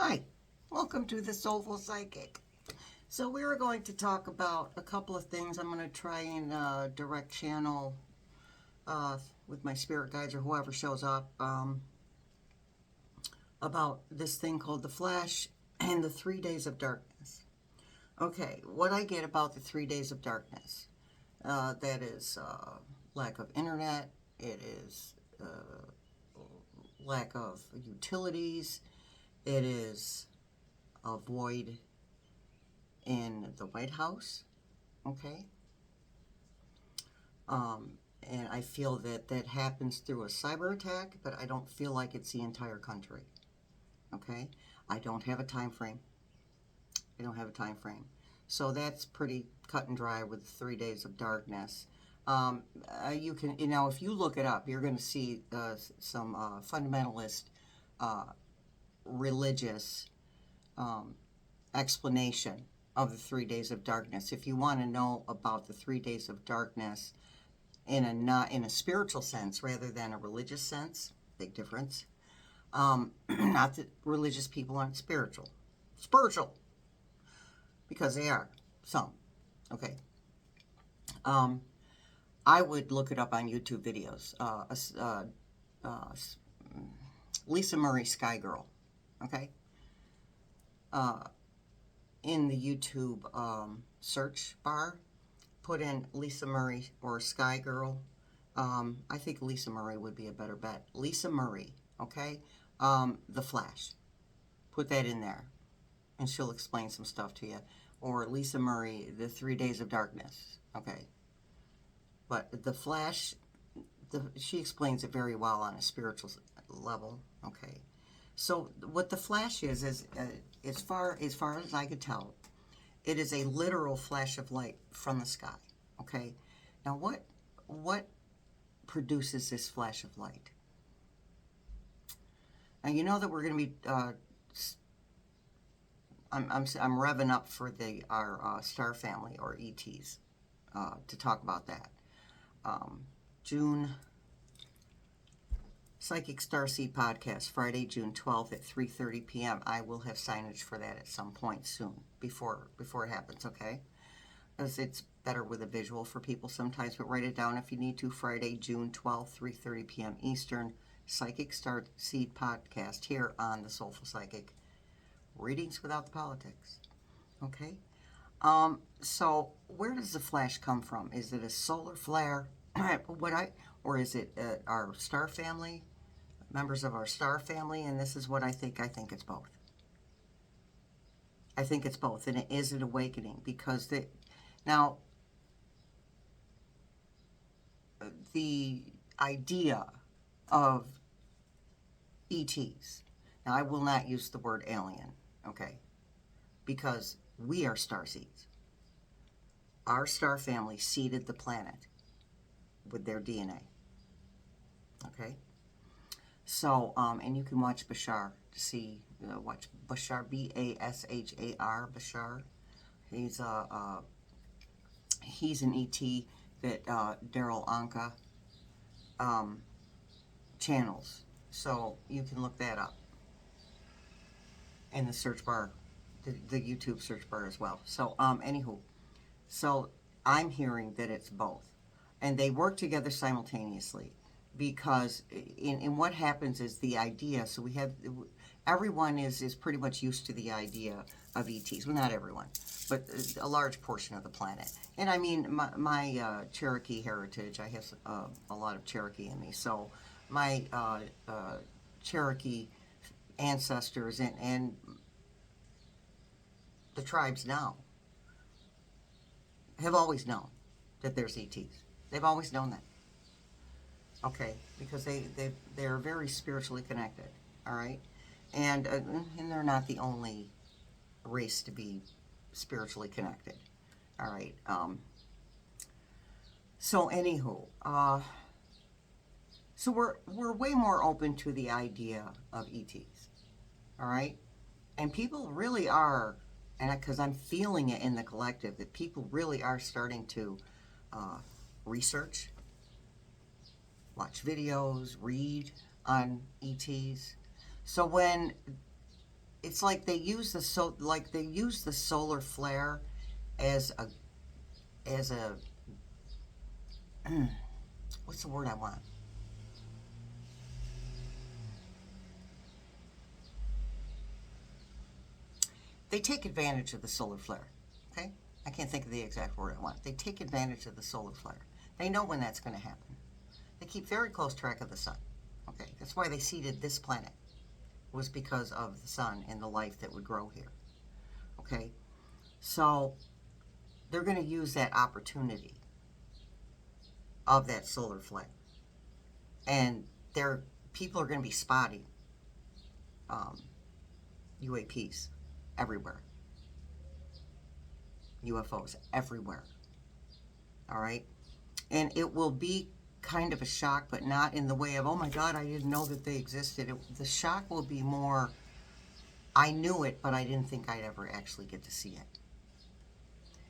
Hi, welcome to the Soulful Psychic. So we are going to talk about a couple of things. I'm going to try and direct channel with my spirit guides or whoever shows up about this thing called the Flash and the 3 days of darkness. Okay, what I get about the 3 days of darkness, that is lack of internet, it is lack of utilities, it is a void in the White House, okay? And I feel that that happens through a cyber attack, but I don't feel like it's the entire country, okay? I don't have a time frame. I don't have a time frame. So that's pretty cut and dry with 3 days of darkness. You can, if you look it up, you're going to see some fundamentalist religious explanation of the 3 days of darkness. If you want to know about the 3 days of darkness not in a spiritual sense rather than a religious sense, big difference. Not that religious people aren't spiritual, because they are some. Okay. I would look it up on YouTube videos. Lisa Murray Sky Girl. Okay. In the YouTube search bar, put in Lisa Murray or Sky Girl. I think Lisa Murray would be a better bet. Lisa Murray, okay? The Flash. Put that in there, and she'll explain some stuff to you. Or Lisa Murray, the 3 days of darkness, okay? But the Flash, she explains it very well on a spiritual level, okay? So what the Flash is as far as I could tell, it is a literal flash of light from the sky, okay? Now what produces this flash of light? Now you know that we're going to be I'm revving up for our star family or ETs to talk about that. June Psychic Starseed Podcast, Friday, June 12th at 3:30 p.m. I will have signage for that at some point soon, before it happens, okay? As it's better with a visual for people sometimes, but write it down if you need to. Friday, June 12th, 3:30 p.m. Eastern, Psychic Starseed Podcast here on the Soulful Psychic. Readings without the politics, okay? So where does the flash come from? Is it a solar flare? Or is it our star family? Members of our star family, and this is what I think. I think it's both. I think it's both, and it is an awakening because now the idea of ETs. Now I will not use the word alien, okay, because we are starseeds. Our star family seeded the planet with their DNA, okay. So, and you can watch Bashar to see, watch Bashar, B-A-S-H-A-R, Bashar. He's an ET that Daryl Anka channels. So you can look that up in the search bar, the YouTube search bar as well. So, anywho, so I'm hearing that it's both. And they work together simultaneously. Because in what happens is the idea, so we have, everyone is pretty much used to the idea of ETs. Well, not everyone, but a large portion of the planet. And I mean, my Cherokee heritage, I have a lot of Cherokee in me. So my Cherokee ancestors and the tribes now have always known that there's ETs. They've always known that. Okay, because they're very spiritually connected, all right? And they're not the only race to be spiritually connected, all right? So anywho, so we're way more open to the idea of ETs, all right? And people really are, and because I'm feeling it in the collective, that people really are starting to research, watch videos, read on ETs. So when it's like they use the solar flare as a what's the word I want? They take advantage of the solar flare. Okay? I can't think of the exact word I want. They take advantage of the solar flare. They know when that's going to happen. They keep very close track of the sun. Okay? That's why they seeded this planet, was because of the sun and the life that would grow here. Okay? So they're going to use that opportunity of that solar flare. And people are going to be spotting UAPs everywhere. UFOs everywhere. All right? And it will be kind of a shock, but not in the way of, oh my God, I didn't know that they existed. The shock will be more, I knew it, but I didn't think I'd ever actually get to see it.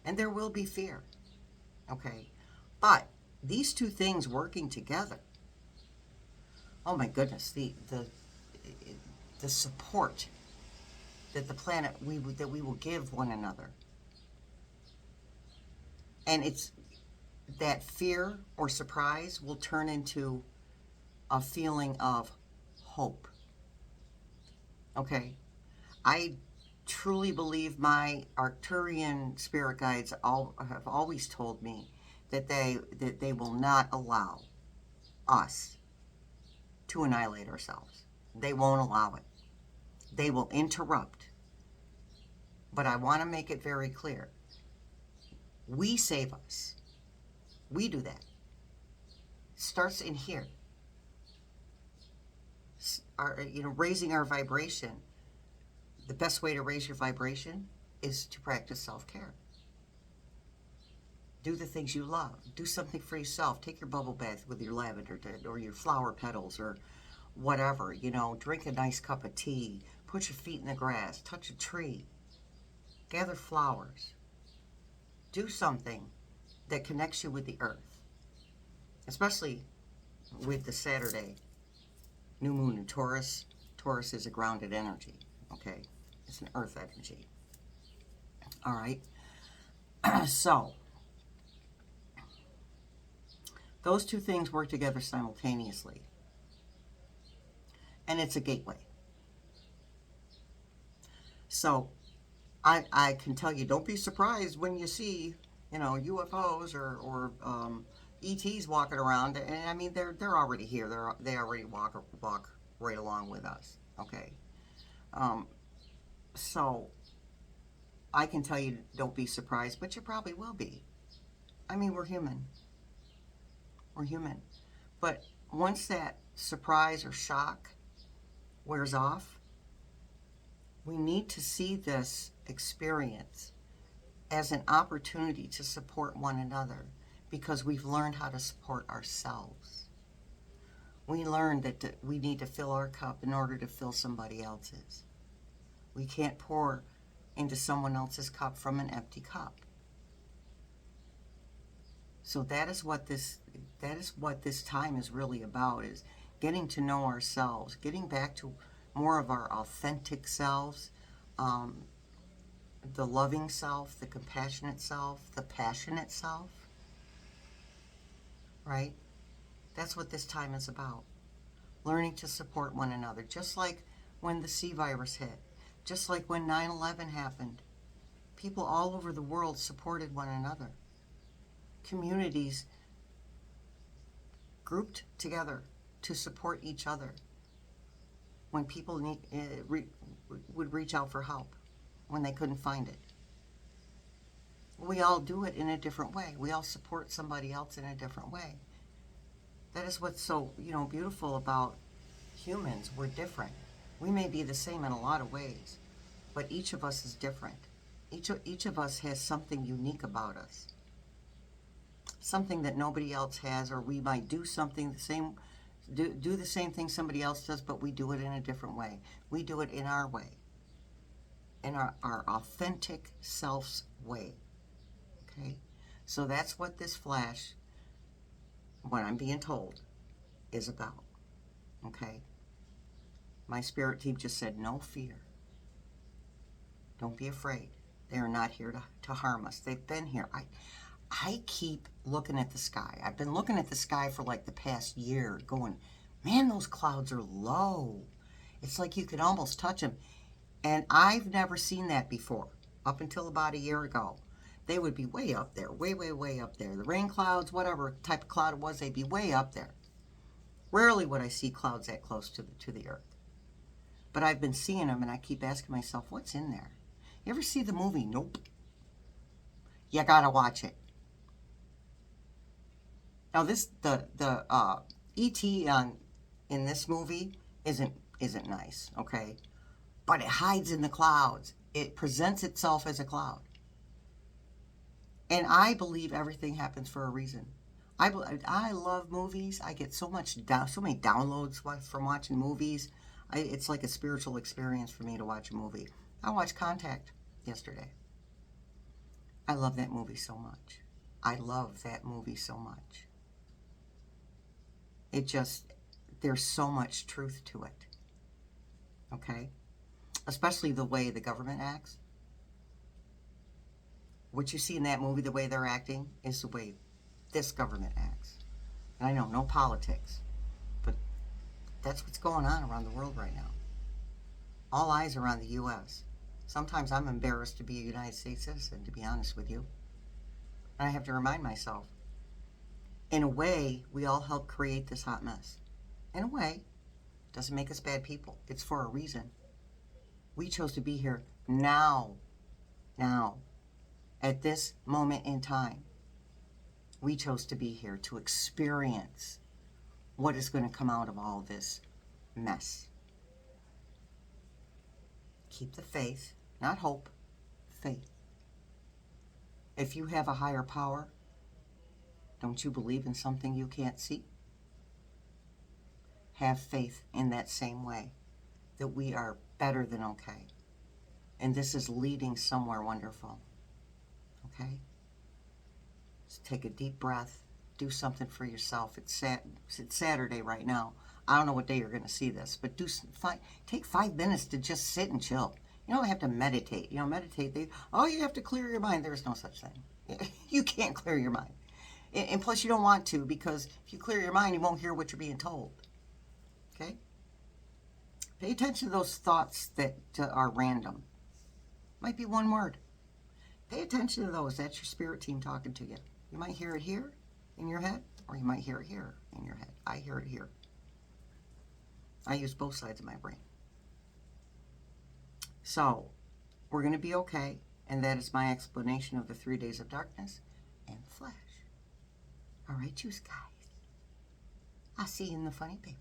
And there will be fear. Okay? But these two things working together, oh my goodness, the support that the planet that we will give one another. And it's that fear or surprise will turn into a feeling of hope. Okay? I truly believe my Arcturian spirit guides have always told me that they will not allow us to annihilate ourselves. They won't allow it. They will interrupt. But I want to make it very clear. We save us. We do that. Starts in here. Raising our vibration. The best way to raise your vibration is to practice self-care. Do the things you love. Do something for yourself. Take your bubble bath with your lavender or your flower petals or whatever. Drink a nice cup of tea. Put your feet in the grass. Touch a tree. Gather flowers. Do something that connects you with the earth. Especially with the Saturday new moon in Taurus. Taurus is a grounded energy. Okay? It's an earth energy. All right? So, those two things work together simultaneously. And it's a gateway. So, I can tell you, don't be surprised when you see, UFOs or ETs walking around. And I mean, they're already here. They already walk right along with us. Okay. So I can tell you, don't be surprised, but you probably will be. I mean, we're human. We're human. But once that surprise or shock wears off, we need to see this experience as an opportunity to support one another, because we've learned how to support ourselves. We learned that we need to fill our cup in order to fill somebody else's. We can't pour into someone else's cup from an empty cup. So that is what this time is really about, is getting to know ourselves, getting back to more of our authentic selves, the loving self, the compassionate self, the passionate self, right? That's what this time is about. Learning to support one another, just like when the C virus hit, just like when 9/11 happened. People all over the world supported one another. Communities grouped together to support each other when people would reach out for help when they couldn't find it. We all do it in a different way. We all support somebody else in a different way. That is what's so, beautiful about humans. We're different. We may be the same in a lot of ways, but each of us is different. Each of us has something unique about us. Something that nobody else has, or we might do something do the same thing somebody else does, but we do it in a different way. We do it in our way. In our authentic self's way. Okay? So that's what this flash, what I'm being told, is about. Okay? My spirit team just said no fear. Don't be afraid. They are not here to harm us. They've been here. I keep looking at the sky. I've been looking at the sky for like the past year going, man, those clouds are low. It's like you could almost touch them. And I've never seen that before, up until about a year ago. They would be way up there, way, way, way up there. The rain clouds, whatever type of cloud it was, they'd be way up there. Rarely would I see clouds that close to the earth. But I've been seeing them, and I keep asking myself, what's in there? You ever see the movie Nope? You gotta watch it. Now the E.T. in this movie isn't nice, okay? But it hides in the clouds. It presents itself as a cloud. And I believe everything happens for a reason. I love movies. I get so many downloads from watching movies. It's like a spiritual experience for me to watch a movie. I watched Contact yesterday. I love that movie so much. I love that movie so much. There's so much truth to it. Okay? Especially the way the government acts. What you see in that movie, the way they're acting, is the way this government acts. And I know, no politics, but that's what's going on around the world right now. All eyes are on the U.S. Sometimes I'm embarrassed to be a United States citizen, to be honest with you. And I have to remind myself, in a way, we all helped create this hot mess. In a way, it doesn't make us bad people. It's for a reason. We chose to be here now, at this moment in time. We chose to be here to experience what is going to come out of all this mess. Keep the faith, not hope, faith. If you have a higher power, don't you believe in something you can't see? Have faith in that same way, that we are better than okay. And this is leading somewhere wonderful. Okay? Just take a deep breath. Do something for yourself. It's Saturday right now. I don't know what day you're going to see this, but take 5 minutes to just sit and chill. You don't have to meditate. Meditate. You have to clear your mind. There's no such thing. You can't clear your mind. And plus, you don't want to, because if you clear your mind, you won't hear what you're being told. Okay? Pay attention to those thoughts that are random. Might be one word. Pay attention to those. That's your spirit team talking to you. You might hear it here in your head, or you might hear it here in your head. I hear it here. I use both sides of my brain. So, we're going to be okay, and that is my explanation of the 3 days of darkness and flesh. All right, you guys. I'll see you in the funny paper.